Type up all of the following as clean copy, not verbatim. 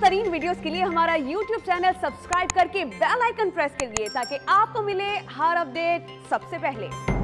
तरीन वीडियोस के लिए हमारा YouTube चैनल सब्सक्राइब करके बेल आइकन प्रेस करिए ताकि आपको मिले हर अपडेट सबसे पहले।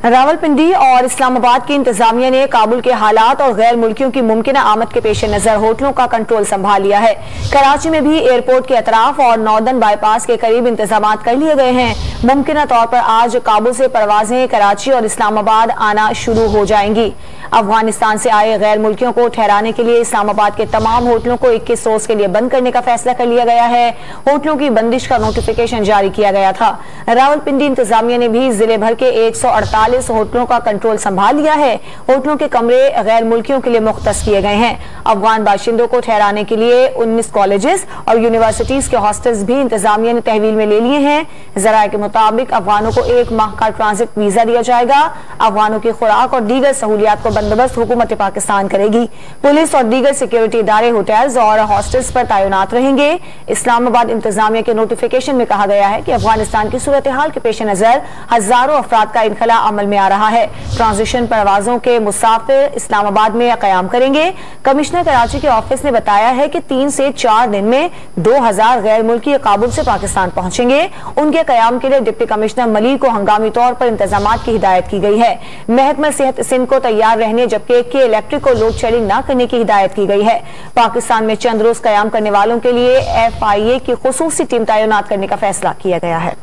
रावलपिंडी और इस्लामाबाद की इंतजामिया ने काबुल के हालात और गैर मुल्कियों की मुमकिन आमद के पेश नजर होटलों का कंट्रोल संभाल लिया है। कराची में भी एयरपोर्ट के अतराफ और नॉर्दर्न बाईपास के करीब इंतजाम कर लिए गए हैं। मुमकिन तौर पर आज काबुल से परवाजें कराची और इस्लामाबाद आना शुरू हो जाएंगी। अफगानिस्तान से आए गैर मुल्कियों को ठहराने के लिए इस्लामाबाद के तमाम होटलों को 21 रोज के लिए बंद करने का फैसला कर लिया गया है। होटलों की बंदिश का नोटिफिकेशन जारी किया गया था। रावलपिंडी इंतजामिया ने भी जिले भर के 148 होटलों का कंट्रोल संभाल लिया है। होटलों के कमरे गैर मुल्कियों के लिए मुख्तस किए गए हैं। अफगान बाशिंदों को ठहराने के लिए 19 कॉलेजेस और यूनिवर्सिटीज के हॉस्टल्स भी इंतजामिया ने तहवील में ले लिए हैं। जराये के मुताबिक अफगानों को 1 माह का ट्रांजिट वीजा दिया जाएगा। अफगानों की खुराक और दीगर सहूलियात को बंदोबस्त हुकूमत पाकिस्तान करेगी। पुलिस और दीगर सिक्योरिटी इदारे होटल्स और हॉस्टल्स पर तैनात रहेंगे। इस्लामाबाद इंतजामिया के नोटिफिकेशन में कहा गया है कि अफगानिस्तान की सूरत हाल के पेश नजर हजारों अफराद का इनखला अमल में आ रहा है। ट्रांजिशन परवाजों के मुसाफिर इस्लामाबाद में कयाम करेंगे। कमिश्नर कराची के ऑफिस ने बताया है कि 3 से 4 दिन में 2000 गैर मुल्की काबुल से पाकिस्तान पहुंचेंगे। उनके कयाम के लिए डिप्टी कमिश्नर मलिक को हंगामी तौर पर इंतजामात की हिदायत की गई है। महकमा सेहत सिंध को तैयार रहने जबकि के इलेक्ट्रिक को लोड शेडिंग न करने की हिदायत की गई है। पाकिस्तान में चंद रोज कयाम करने वालों के लिए FIA की खुसूसी टीम तैनात करने का फैसला किया गया है।